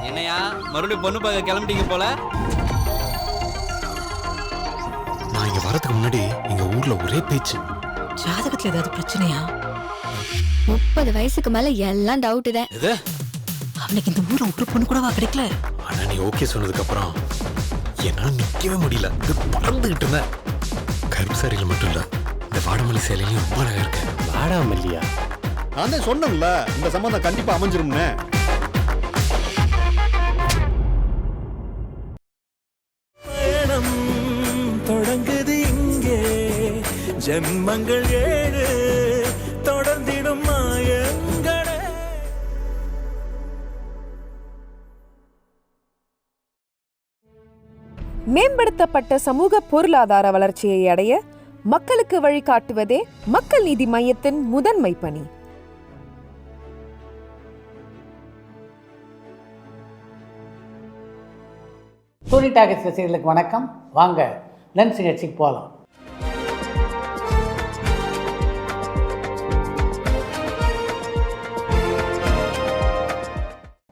என்னையா மறுபடியும் பொண்ணு பார்க்க கிளம்பிட்டீங்க போல? நான் இங்க வரதுக்கு முன்னாடி எங்க ஊர்ல ஒரே பேச்சு. ஜாதகத்துல ஏதாவது பிரச்சனையா? 30 வயசுக்கு மேல எல்லாம் டவுட் தான். எது? அவனுக்கு இந்த ஊர்ல ஒரு பொண்ணு கூடவா கிடைக்கல? ஆனா நீ ஓகே சொன்னதுக்கு அப்புறம் என்னால நிக்கவே முடியல. இது பறந்துகிட்டு இருந்தேன். கருப்பு சாரியில மட்டும் இல்ல, இந்த வாடமல்லி சேலையிலையும் ரொம்ப அழகா இருக்கு. வாடாமல்லியா? நான் தான் சொன்னேன்ல, இந்த சம்பந்தம் கண்டிப்பா அமைஞ்சிரும்னு. பயணம் தொடங்குது இங்கே, ஜென்மங்கள் 7 தொடர்ந்திடும் மாயங்களே. மேம்படுத்தப்பட்ட சமூக பொருளாதார வளர்ச்சியை அடைய மக்களுக்கு வழிகாட்டுவதே மக்கள் நீதி மையத்தின் முதன்மை பணி. டூரி டாக்கீஸ் ரசிகர்களுக்கு வணக்கம். வாங்க லென்ஸ் நிகழ்ச்சிக்கு போகலாம்.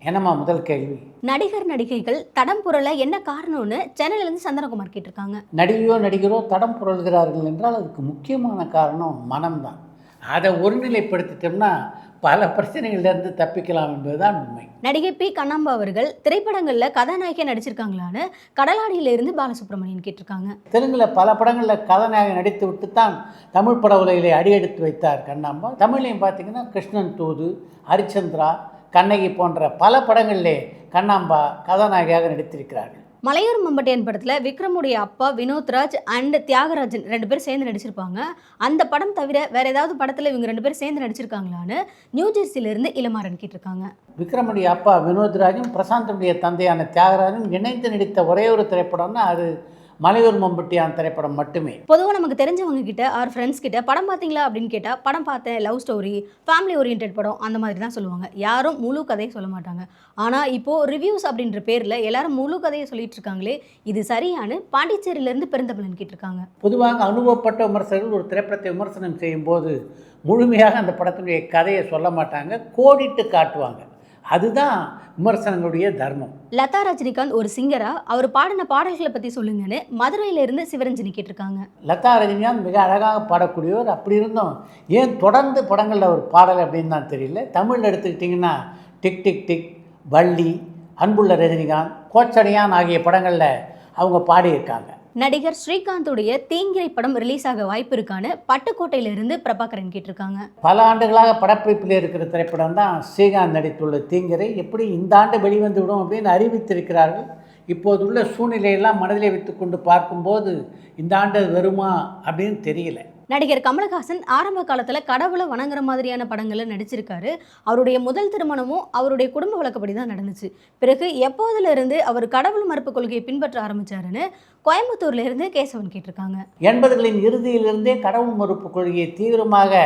என்னம்மா முதல் கேள்வி? நடிகர் நடிகைகள் தடம் புரள என்ன காரணம்னு சென்னையில இருந்து சந்திரகுமார் கேட்டிருக்காங்க. நடிகையோ நடிகரோ தடம் புரள்கிறார்கள் என்றால் அதுக்கு முக்கியமான காரணம் மனம்தான். அதை ஒருநிலைப்படுத்திட்டோம்னா பல பிரச்சனைகள்லேருந்து தப்பிக்கலாம் என்பதுதான் உண்மை. நடிகை பி கண்ணாம்பா அவர்கள் திரைப்படங்கள்ல கதாநாயகியா நடிச்சிருக்காங்களான்னு கடலாடியில இருந்து பாலசுப்ரமணியன் கேட்டிருக்காங்க. தெலுங்கில் பல படங்களில் கதாநாயகன் நடித்து விட்டு தான் தமிழ் பட உலகிலே அடியெடுத்து வைத்தார் கண்ணாம்பா. தமிழ்லையும் பார்த்தீங்கன்னா கிருஷ்ணன் தூது, ஹரிச்சந்திரா, கண்ணகி போன்ற பல படங்களிலே கண்ணாம்பா கதாநாயகியாக நடித்திருக்கிறார்கள். மலையூர் மம்பட்டியன் படத்துல விக்ரமுடைய அப்பா வினோத்ராஜ் அண்ட் தியாகராஜன் 2 பேரும் சேர்ந்து நடிச்சிருப்பாங்க. அந்த படம் தவிர வேற ஏதாவது படத்துல இவங்க 2 பேரும் சேர்ந்து நடிச்சிருக்காங்களான்னு நியூ ஜெர்சியில இருந்து இளமாறன் கேட்டிருக்காங்க. விக்ரமுடைய அப்பா வினோத்ராஜும் பிரசாந்தனுடைய தந்தையான தியாகராஜும் இணைந்து நடித்த ஒரே ஒரு திரைப்படம்னா அது மலையூர் மம்பட்டியான் திரைப்படம் மட்டுமே. பொதுவாக நமக்கு தெரிஞ்சவங்க கிட்ட ஆர் ஃப்ரெண்ட்ஸ் கிட்ட படம் பார்த்தீங்களா அப்படின்னு கேட்டால் படம் பார்த்தேன், லவ் ஸ்டோரி, ஃபேமிலி ஓரியன்ட் படம் அந்த மாதிரி தான் சொல்லுவாங்க. யாரும் முழு கதையை சொல்ல மாட்டாங்க. ஆனால் இப்போது ரிவ்யூஸ் அப்படின்ற பேரில் எல்லாரும் முழு கதையை சொல்லிட்டு இருக்காங்களே, இது சரியானு பாண்டிச்சேரியிலேருந்து பெருந்தபலன் கேட்டிருக்காங்க. பொதுவாக அனுபவப்பட்ட விமர்சகர்கள் ஒரு திரைப்படத்தை விமர்சனம் செய்யும்போது முழுமையாக அந்த படத்தினுடைய கதையை சொல்ல மாட்டாங்க, கோடிட்டு காட்டுவாங்க. அதுதான் விமர்சனங்களுடைய தர்மம். லதா ரஜினிகாந்த் ஒரு சிங்கரா, அவர் பாடின பாடல்களை பற்றி சொல்லுங்கன்னு மதுரையிலிருந்து சிவரஞ்சனி கேட்டிருக்காங்க. லதா ரஜினிகாந்த் மிக அழகாக பாடக்கூடியவர். அப்படி இருந்தும் ஏன் தொடர்ந்து படங்களில் அவர் பாடல் அப்படின்னு தான் தெரியல. தமிழில் எடுத்துக்கிட்டிங்கன்னா டிக் டிக் டிக், வள்ளி, அன்புள்ள ரஜினிகாந்த், கோச்சடையான் ஆகிய படங்களில் அவங்க பாடியிருக்காங்க. நடிகர் ஸ்ரீகாந்துடைய தீங்கிரை படம் ரிலீஸ் ஆக வாய்ப்பு இருக்கான்னு பட்டுக்கோட்டையிலிருந்து பிரபாகரன் கேட்டிருக்காங்க. பல ஆண்டுகளாக படப்பிடிப்பில் இருக்கிற திரைப்படம் தான் ஸ்ரீகாந்த் நடித்துள்ள தீங்கிரை. எப்படி இந்த ஆண்டு வெளிவந்து விடும் அப்படின்னு அறிவித்திருக்கிறார்கள். இப்போதுள்ள சூழ்நிலையெல்லாம் மனதிலே வைத்து கொண்டு பார்க்கும்போது இந்த ஆண்டு வருமா அப்படின்னு தெரியல. நடிகர் கமலஹாசன் ஆரம்ப காலத்தில் கடவுளை வணங்குற மாதிரியான படங்களில் நடிச்சிருக்காரு. அவருடைய முதல் திருமணமும் அவருடைய குடும்ப வழக்கப்படி தான் நடந்துச்சு. பிறகு எப்போதுலேருந்து அவர் கடவுள் மறுப்பு கொள்கையை பின்பற்ற ஆரம்பித்தாருன்னு கோயம்புத்தூர்ல இருந்து கேசவன் கேட்டிருக்காங்க. 80களின் இறுதியிலிருந்தே கடவுள் மறுப்பு கொள்கையை தீவிரமாக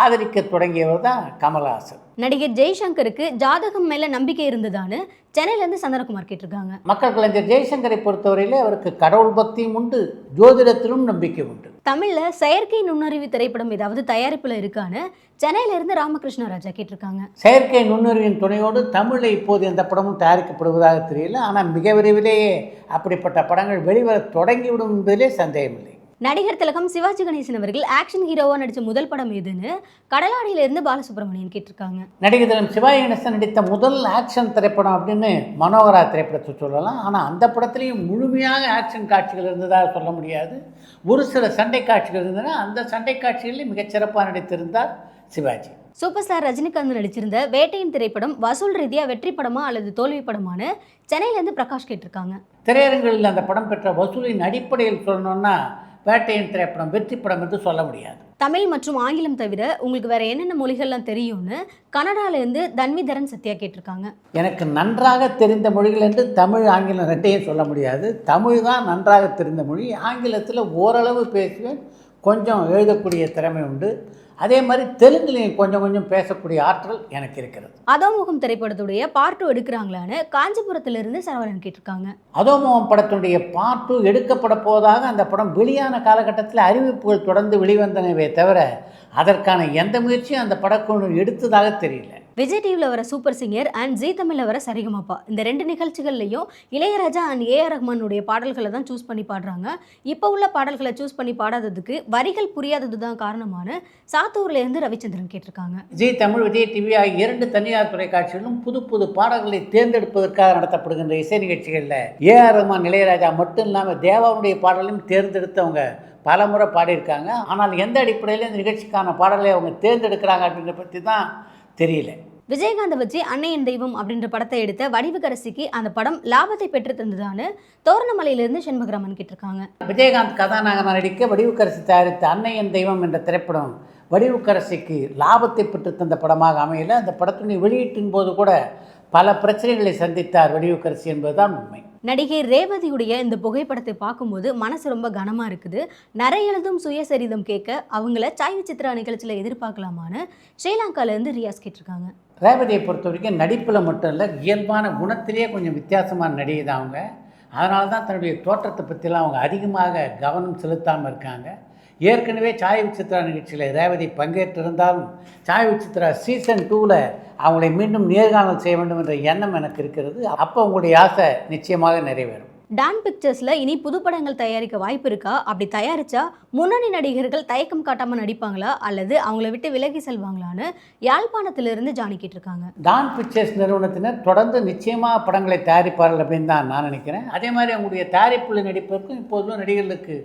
ஆதரிக்க தொடங்கியவர் தான் கமலஹாசன். நடிகர் ஜெய்சங்கருக்கு ஜாதகம் மேலே நம்பிக்கை இருந்ததான்னு சென்னையிலேருந்து சந்திரகுமார் கேட்டிருக்காங்க. மக்கள் கலைஞர் ஜெய்சங்கரை பொறுத்தவரையிலே அவருக்கு கடவுள் பக்தியும் உண்டு, ஜோதிடத்திலும் நம்பிக்கை உண்டு. தமிழில் செயற்கை நுண்ணறிவு திரைப்படம் ஏதாவது தயாரிப்பில் இருக்கான்னு சென்னையிலிருந்து ராமகிருஷ்ண ராஜா கேட்டிருக்காங்க. செயற்கை நுண்ணறிவின் துணையோடு தமிழில் இப்போது எந்த படமும் தயாரிக்கப்படுவதாக தெரியல. ஆனால் மிக விரைவிலேயே அப்படிப்பட்ட படங்கள் வெளிவர தொடங்கிவிடும் என்பதிலே சந்தேகமில்லை. நடிகர் திலகம் சிவாஜி கணேசன் அவர்கள் ஆக்ஷன் ஹீரோவாக நடித்த முதல் படம் எதுன்னு கடலாடியிலிருந்து பாலசுப்ரமணியன் கேட்டிருக்காங்க. நடிகர் திலகம் சிவாஜி கணேசன் நடித்த முதல் ஆக்ஷன் திரைப்படம் அப்படின்னு மனோகரா திரைப்படத்தை சொல்லலாம். ஆனால் அந்த படத்துலேயும் முழுமையாக ஆக்ஷன் காட்சிகள் இருந்ததாக சொல்ல முடியாது. ஒரு சில சண்டை காட்சிகள் இருந்தன. அந்த சண்டை காட்சிகளில் மிகச்சிறப்பாக நடித்திருந்தார் சிவாஜி. சூப்பர் ஸ்டார் ரஜினிகாந்த் நடிச்சிருந்த வேட்டையின் திரைப்படம் வசூல் ரீதியாக வெற்றி படமா அல்லது தோல்வி படமானு சென்னையிலேருந்து பிரகாஷ் கேட்டிருக்காங்க. திரையரங்குகளில் அந்த படம் பெற்ற வசூலின் அடிப்படையில் சொல்லணும்னா வேட்டையின் திரைப்படம் வெற்றி படம் என்று சொல்ல முடியாது. தமிழ் மற்றும் ஆங்கிலம் தவிர உங்களுக்கு வேற என்னென்ன மொழிகள்லாம் தெரியும்னு கனடாலேருந்து தன்விதரன் சத்யா கேட்டிருக்காங்க. எனக்கு நன்றாக தெரிந்த மொழிகள் என்று தமிழ் ஆங்கிலம் ரெண்டையும் சொல்ல முடியாது. தமிழ் தான் நன்றாக தெரிந்த மொழி. ஆங்கிலத்தில் ஓரளவு பேசுவேன், கொஞ்சம் எழுதக்கூடிய திறமை உண்டு. அதே மாதிரி தெலுங்குலையும் கொஞ்சம் கொஞ்சம் பேசக்கூடிய ஆற்றல் எனக்கு இருக்கிறது. அதோமுகம் திரைப்படத்துடைய பார்ட் 2 எடுக்கிறாங்களான்னு காஞ்சிபுரத்திலிருந்து சரவணன் கேட்டிருக்காங்க. அதோமுகம் படத்துடைய பார்ட் 2 எடுக்கப்பட போவதாக அந்த படம் வெளியான காலகட்டத்தில் அறிவிப்புகள் தொடர்ந்து வெளிவந்தனவே தவிர அதற்கான எந்த முயற்சியும் அந்த படக்குழு எடுத்ததாக தெரியல. விஜய் டிவியில் வர சூப்பர் சிங்கர் அண்ட் ஜீ தமிழில் வர சரிகமப்பா இந்த 2 நிகழ்ச்சிகள்லையும் இளையராஜா அண்ட் ஏஆர் ரஹ்மானுடைய பாடல்களை தான் சூஸ் பண்ணி பாடுறாங்க. இப்போ உள்ள பாடல்களை சூஸ் பண்ணி பாடாததுக்கு வரிகள் புரியாதது தான் காரணமான சாத்தூர்லேருந்து ரவிச்சந்திரன் கேட்டிருக்காங்க. ஜீ தமிழ், விஜய் டிவி ஆகிய 2 தனியார் தொலைக்காட்சிகளும் புது புது பாடல்களை தேர்ந்தெடுப்பதற்காக நடத்தப்படுகின்ற இசை நிகழ்ச்சிகளில் ஏஆர் ரஹ்மான், இளையராஜா மட்டும் இல்லாமல் தேவாவுடைய பாடலையும் தேர்ந்தெடுத்தவங்க பல முறை பாடியிருக்காங்க. ஆனால் எந்த அடிப்படையில் இந்த நிகழ்ச்சிக்கான பாடலை அவங்க தேர்ந்தெடுக்கிறாங்க அப்படின்றத பற்றி தான் தெரியல. விஜயகாந்தை வச்சு அன்னையின் தெய்வம் அப்படின்ற படத்தை எடுத்த வடிவுக்கரசிக்கு அந்த படம் லாபத்தை பெற்று தந்ததான்னு தோரணமலையிலிருந்து செண்பகராமன் கேட்டிருக்காங்க. விஜயகாந்த் கதாநாயகனாக நடிக்க வடிவுக்கரசி தயாரித்த அன்னையின் தெய்வம் என்ற திரைப்படம் வடிவுக்கரசிக்கு லாபத்தை பெற்று தந்த படமாக அமையல. அந்த படத்தினை வெளியீட்டின் போது கூட பல பிரச்சனைகளை சந்தித்தார் வடிவுக்கரசி என்பதுதான் உண்மை. நடிகை ரேவதியுடைய இந்த புகைப்படத்தை பார்க்கும்போது மனசு ரொம்ப கனமாக இருக்குது. நிறைய எழுதும் சுயசரிதம் கேட்க அவங்கள சாய் விசித்ரா நிகழ்ச்சியில் எதிர்பார்க்கலாமான்னு ஸ்ரீலங்காலேருந்து ரியாஸ் கேட்டிருக்காங்க. ரேவதியை பொறுத்த வரைக்கும் நடிப்பில் மட்டும் இல்லை, இயல்பான குணத்திலேயே கொஞ்சம் வித்தியாசமான நடிகை தான் அவங்க. அதனால தான் தன்னுடைய தோற்றத்தை பற்றிலாம் அவங்க அதிகமாக கவனம் செலுத்தாமல் இருக்காங்க. ஏற்கனவே சாய் விசித்ரா நிகழ்ச்சியில் ரேவதி பங்கேற்றிருந்தாலும் சாய் விசித்ரா சீசன் 2ல் அவங்களை மீண்டும் நேர்காணல் செய்ய வேண்டும் என்ற எண்ணம் எனக்கு இருக்கிறது. அப்போ உங்களுடைய ஆசை நிச்சயமாக நிறைவேறும். டான் பிக்சர்ஸில் இனி புதுப்படங்கள் தயாரிக்க வாய்ப்பு இருக்கா? அப்படி தயாரித்தா முன்னணி நடிகர்கள் தயக்கம் காட்டாமல் நடிப்பாங்களா அல்லது அவங்கள விட்டு விலகி செல்வாங்களான்னு யாழ்ப்பாணத்திலிருந்து ஜானி கேட்டிருக்காங்க. டான் பிக்சர்ஸ் நிறுவனத்தினர் தொடர்ந்து நிச்சயமாக படங்களை தயாரிப்பார்கள் அப்படின்னு தான் நான் நினைக்கிறேன். அதே மாதிரி அவங்களுடைய தயாரிப்பில் நடிப்பதற்கும் இப்போதும் நடிகர்களுக்கு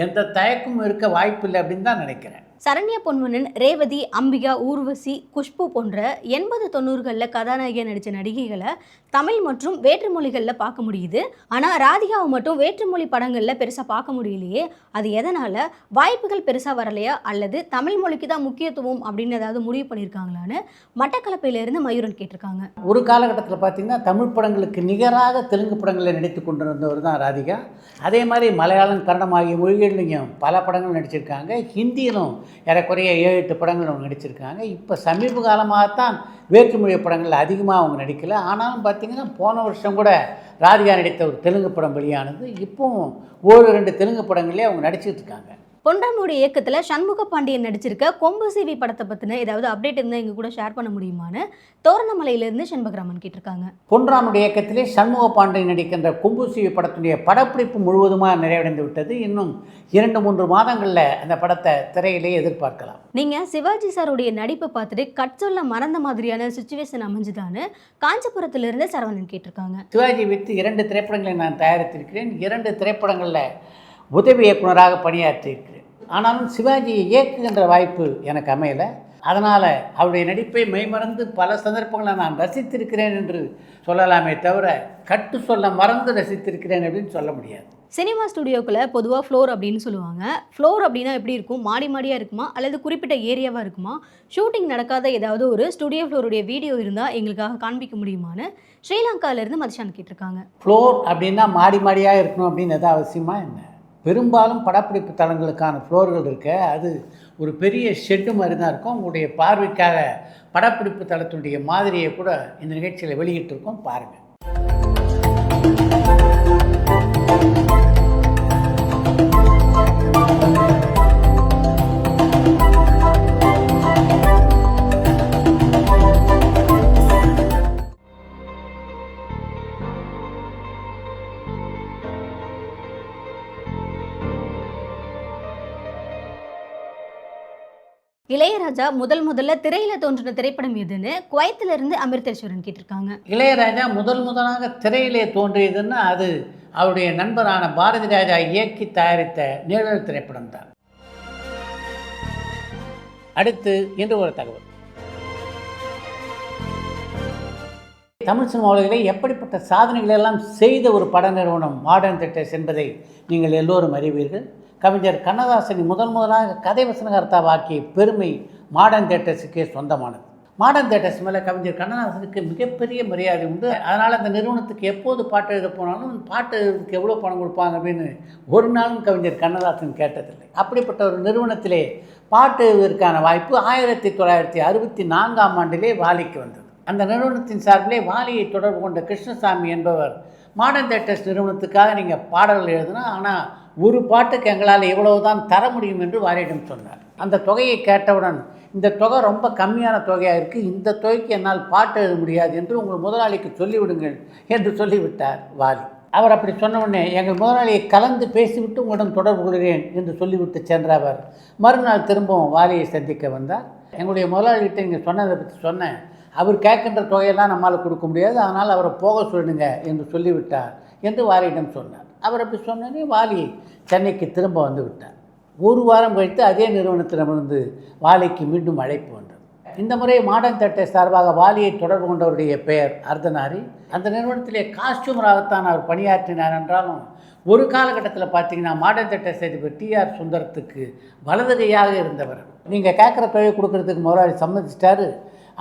எந்த தயக்கமும் இருக்க வாய்ப்பு இல்லை அப்படின்னு தான் நினைக்கிறேன். சரண்யா பொன்வனன், ரேவதி, அம்பிகா, ஊர்வசி, குஷ்பு போன்ற 80-90களில் கதாநாயகியாக நடித்த நடிகைகளை தமிழ் மற்றும் வேற்று மொழிகளில் பார்க்க முடியுது. ஆனால் ராதிகாவை மட்டும் வேற்று மொழி படங்களில் பெருசாக பார்க்க முடியலையே, அது எதனால்? வாய்ப்புகள் பெருசாக வரலையா அல்லது தமிழ் மொழிக்கு தான் முக்கியத்துவம் அப்படின்னு ஏதாவது முடிவு பண்ணியிருக்காங்களான்னு மட்டக்களப்பையிலேருந்து மயூரன் கேட்டிருக்காங்க. ஒரு காலகட்டத்தில் பார்த்திங்கன்னா தமிழ் படங்களுக்கு நிகராக தெலுங்கு படங்களில் நடித்து கொண்டிருந்தவர் தான் ராதிகா. அதே மாதிரி மலையாளம், கன்னடம் ஆகிய மொழிகளிலையும் பல படங்கள் நடிச்சிருக்காங்க. ஹிந்தியிலும் ஏறக்குறைய 7-8 படங்கள் அவங்க நடிச்சிருக்காங்க. இப்போ சமீப காலமாகத்தான் வேற்றுமொழி படங்கள் அதிகமாக அவங்க நடிக்கலை. ஆனாலும் பார்த்திங்கன்னா போன வருஷம் கூட ராதிகா நடித்த ஒரு தெலுங்கு படம் வெளியானது. இப்போவும் 1-2 தெலுங்கு படங்களே அவங்க நடிச்சிட்டு இருக்காங்க. பொன்ராமுடைய இயக்கத்தில் சண்முக பாண்டியன் நடிச்சிருக்க கொம்பு சிவி படத்தை பற்றின ஏதாவது அப்டேட் இருந்தால் எங்கள் கூட ஷேர் பண்ண முடியுமான்னு தோரணமலையிலேருந்து செண்பகராமன் கேட்டிருக்காங்க. பொன்ராமுடைய இயக்கத்திலே சண்முக பாண்டியன் நடிக்கின்ற கொம்பு சிவி படத்துடைய படப்பிடிப்பு முழுவதுமாக நிறைவடைந்து விட்டது. இன்னும் 2-3 மாதங்களில் அந்த படத்தை திரையிலே எதிர்பார்க்கலாம். நீங்கள் சிவாஜி சாருடைய நடிப்பை பார்த்துட்டு கட் சொல்ல மறந்த மாதிரியான சுச்சுவேஷன் அமைஞ்சுதான்னு காஞ்சிபுரத்திலிருந்து சரவணன் கேட்டிருக்காங்க. சிவாஜி வைத்து 2 திரைப்படங்களை நான் தயாரித்திருக்கிறேன். 2 திரைப்படங்களில் உதவி இயக்குனராக பணியாற்றியிருக்கிறேன். ஆனாலும் சிவாஜியை இயக்குகின்ற வாய்ப்பு எனக்கு அமையலை. அதனால் அவருடைய நடிப்பை மெய்மறந்து பல சந்தர்ப்பங்களை நான் ரசித்திருக்கிறேன் என்று சொல்லலாமே தவிர கட்டு சொல்ல மறந்து ரசித்திருக்கிறேன் அப்படின்னு சொல்ல முடியாது. சினிமா ஸ்டுடியோக்குள்ளே பொதுவாக ஃப்ளோர் அப்படின்னு சொல்லுவாங்க. ஃப்ளோர் அப்படின்னா எப்படி இருக்கும்? மாடி மாடியாக இருக்குமா அல்லது குறிப்பிட்ட ஏரியாவாக இருக்குமா? ஷூட்டிங் நடக்காத ஏதாவது ஒரு ஸ்டுடியோ ஃப்ளோருடைய வீடியோ இருந்தால் எங்களுக்காக காண்பிக்க முடியுமான்னு ஸ்ரீலங்காவிலேருந்து மதிஷான் கேட்டிருக்காங்க. ஃப்ளோர் அப்படின்னா மாடி மாடியாக இருக்கணும் அப்படின்னு எதாவது அவசியமா என்ன? பெரும்பாலும் படப்பிடிப்பு தளங்களுக்கான ஃப்ளோர்கள் இருக்க அது ஒரு பெரிய ஷெட்டு மாதிரி தான் இருக்கும். உங்களுடைய பார்வைக்காக படப்பிடிப்பு தளத்தினுடைய மாதிரியை கூட இந்த நிகழ்ச்சியில் வெளியிட்டிருக்கோம், பாருங்கள். இளையராஜா முதல்ல திரையில தோன்றின திரைப்படம் எதுன்னு குவைத்திலிருந்து அமிர்தேஸ்வரன் கேட்டிருக்காங்க. இளையராஜா முதலாக திரையிலே தோன்றியதுன்னா அது அவருடைய நண்பரான பாரதி ராஜா இயக்கி தயாரித்த நிழல் திரைப்படம் தான். அடுத்து இன்று ஒரு தகவல். தமிழ் சினிமா உலகிலே எப்படிப்பட்ட சாதனைகள் எல்லாம் செய்த ஒரு பட நிறுவனம் மாடர்ன் தியேட்டர்ஸ் என்பதை நீங்கள் எல்லோரும் அறிவீர்கள். கவிஞர் கண்ணதாசனை முதலாக கதை வசனகர்த்தாவாக்கிய பெருமை மாடர்ன் தியேட்டர்ஸுக்கே சொந்தமானது. மாடர்ன் தியேட்டர்ஸ் மேலே கவிஞர் கண்ணதாசனுக்கு மிகப்பெரிய மரியாதை உண்டு. அதனால் அந்த நிறுவனத்துக்கு எப்போது பாட்டு எழுத போனாலும் பாட்டு எழுதுக்கு எவ்வளோ பணம் கொடுப்பாங்க அப்படின்னு ஒரு நாளும் கவிஞர் கண்ணதாசன் கேட்டதில்லை. அப்படிப்பட்ட ஒரு நிறுவனத்திலே பாட்டு எழுதுவதற்கான வாய்ப்பு 1964ஆம் ஆண்டிலே வாலிக்கு வந்தது. அந்த நிறுவனத்தின் சார்பிலே வாலியை தொடர்பு கொண்ட கிருஷ்ணசாமி என்பவர் மாடர்ன் தியேட்டர்ஸ் நிறுவனத்துக்காக நீங்கள் பாடல்கள் எழுதினா ஆனால் ஒரு பாட்டுக்கு எங்களால் எவ்வளவு தான் தர முடியும் என்று வாலியிடம் சொன்னார். அந்த தொகையை கேட்டவுடன் இந்த தொகை ரொம்ப கம்மியான தொகையாக இருக்குது, இந்த தொகைக்கு என்னால் பாட்டு எழுத முடியாது என்று உங்கள் முதலாளிக்கு சொல்லிவிடுங்கள் என்று சொல்லிவிட்டார் வாலி. அவர் அப்படி சொன்ன உடனே எங்கள் முதலாளியை கலந்து பேசிவிட்டு உங்களிடம் தொடர்பு கொள்கிறேன் என்று சொல்லிவிட்டு சென்ற அவர் மறுநாள் திரும்பவும் வாலியை சந்திக்க வந்தார். எங்களுடைய முதலாளிகிட்ட நீங்கள் சொன்னதை பற்றி சொன்னேன், அவர் கேட்கின்ற தொகையெல்லாம் நம்மளால் கொடுக்க முடியாது, அதனால் அவரை போக சொல்லுங்க என்று சொல்லிவிட்டார் என்று வாலியிடம் சொன்னார். அவர் அப்படி சொன்னோன்னே வாலி சென்னைக்கு திரும்ப வந்து விட்டார். ஒரு வாரம் கழித்து அதே நிறுவனத்திடமிருந்து வாலிக்கு மீண்டும் அழைப்பு வந்தது. இந்த முறை மாடர்ன் தேட்டர் சார்பாக வாலியை தொடர்பு கொண்டவருடைய பெயர் அர்த்தநாரி. அந்த நிறுவனத்திலே காஸ்டியூமராகத்தான் அவர் பணியாற்றினார். என்றாலும் ஒரு காலகட்டத்தில் பார்த்தீங்கன்னா மாடர்ன் தேட்டர் அதிபர் டிஆர் சுந்தரத்துக்கு வலதுகையாக இருந்தவர். நீங்கள் கேட்குற தொகை கொடுக்கறதுக்கு முதலாளி சம்மதிச்சிட்டாரு,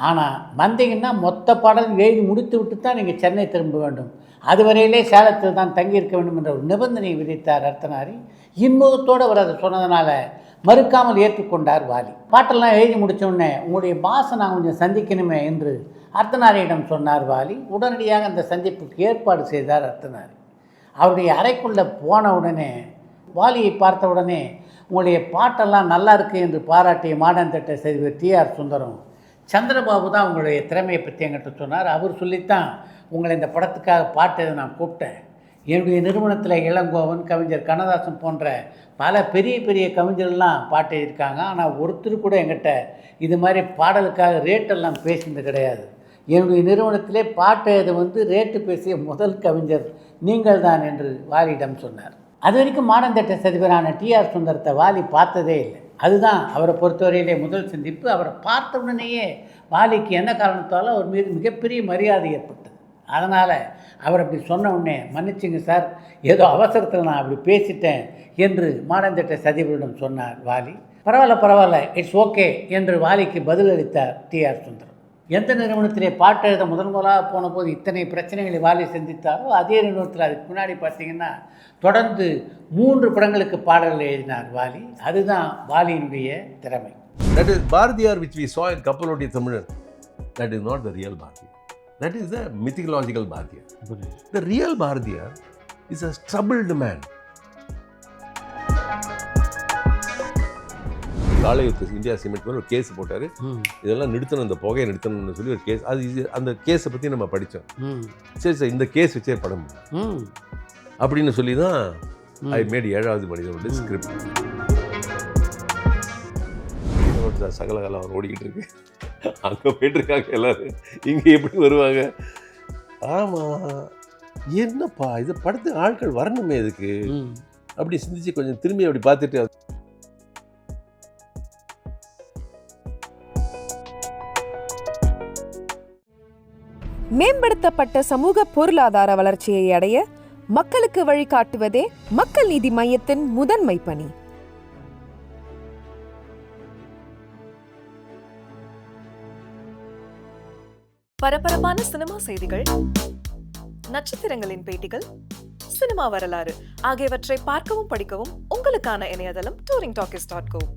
ஆனால் வந்தீங்கன்னா மொத்த பாடல் எழுதி முடித்து விட்டு தான் நீங்கள் சென்னை திரும்ப வேண்டும், அதுவரையிலே சேலத்தில் தான் தங்கியிருக்க வேண்டும் என்ற ஒரு நிபந்தனை விதித்தார் அர்த்தநாரி. இன்முகத்தோடு அவர் அதை சொன்னதுனால மறுக்காமல் ஏற்றுக்கொண்டார் வாலி. பாட்டெல்லாம் எழுதி முடித்தோடனே உங்களுடைய பாஸை நான் கொஞ்சம் சந்திக்கணுமே என்று அர்த்தநாரியிடம் சொன்னார் வாலி. உடனடியாக அந்த சந்திப்புக்கு ஏற்பாடு செய்தார் அர்த்தநாரி. அவருடைய அறைக்குள்ளே போன உடனே வாலியை பார்த்த உடனே உங்களுடைய பாட்டெல்லாம் நல்லா இருக்குது என்று பாராட்டிய மாடர்ன் தேட்டர் அதிபர் டிஆர் சுந்தரம், சந்திரபாபு தான் உங்களுடைய திறமையை பற்றி என்கிட்ட சொன்னார், அவர் சொல்லித்தான் உங்களை இந்த படத்துக்காக பாட்டு நான் கூப்பிட்டேன். என்னுடைய நிறுவனத்தில் இளங்கோவன், கவிஞர் கண்ணதாசன் போன்ற பல பெரிய பெரிய கவிஞர்கள்லாம் பாட்டு எழுதியிருக்காங்க, ஆனால் ஒருத்தர் கூட என்கிட்ட இது மாதிரி பாடலுக்காக ரேட்டெல்லாம் பேசினது கிடையாது. என்னுடைய நிறுவனத்திலே பாட்டு எழுத ரேட்டு பேசிய முதல் கவிஞர் நீங்கள் தான் என்று வாலியிடம் சொன்னார். அது வரைக்கும் மாடர்ன் தேட்டர் அதிபரான டிஆர் சுந்தரத்தை வாலி பார்த்ததே இல்லை. அதுதான் அவரை பொறுத்தவரையிலே முதல் சந்திப்பு. அவரை பார்த்த உடனேயே வாலிக்கு என்ன காரணத்தாலும் அவர் மீது மிகப்பெரிய மரியாதை ஏற்பட்டது. அதனால் அவர் அப்படி சொன்ன உடனே மன்னிச்சுங்க சார், ஏதோ அவசரத்தில் நான் அப்படி பேசிட்டேன் என்று மாடர்ன் தேட்டர் அதிபரிடம் சொன்னார் வாலி. பரவாயில்ல இட்ஸ் ஓகே என்று வாலிக்கு பதிலளித்தார் டிஆர் சுந்தரம். எந்த நிறுவனத்திலே பாட்டு எழுத முதலாக போன போது இத்தனை பிரச்சனைகளை வாலி சந்தித்தாரோ அதே நிறுவனத்தில் அதுக்கு முன்னாடி பார்த்தீங்கன்னா தொடர்ந்து 3 படங்களுக்கு பாடல்கள் எழுதினார் வாலி. அதுதான் வாலியினுடைய திறமை. That is Bharatiyar which we saw in Kapaloti Thamizhan. That is not the real Bharatiyar. That is the mythological Bharatiyar. The real Bharatiyar is a troubled man. காலையுத்து இந்தியா சிமெண்ட் ஒரு கேஸ் போட்டார், இதெல்லாம் நிறுத்தணும், இந்த புகையை நிறுத்தணும்னு சொல்லி ஒரு கேஸ். அது அந்த கேஸை பற்றி நம்ம படித்தோம். சரி சார், இந்த கேஸ் வச்சே படம் அப்படின்னு சொல்லி தான் ஐ மேட் 7வது மனிதனுடைய ஸ்கிரிப்ட். சகலகாலம் அவர் ஓடிக்கிட்டு இருக்கு, அங்கே போயிட்டுருக்காங்க எல்லோரும், இங்கே எப்படி வருவாங்க? ஆமாம், என்னப்பா இது படத்து ஆட்கள் வரணுமே இதுக்கு அப்படி சிந்திச்சு கொஞ்சம் திரும்பி அப்படி பார்த்துட்டு மேம்படுத்தப்பட்ட சமூக பொருளாதார வளர்ச்சியை அடைய மக்களுக்கு வழிகாட்டுவதே மக்கள் நீதி மையத்தின் முதன்மை பணி. பரபரப்பான சினிமா செய்திகள், நட்சத்திரங்களின் பேட்டிகள், சினிமா வரலாறு ஆகியவற்றை பார்க்கவும் படிக்கவும் உங்களுக்கான இணையதளம் touringtalkies.co.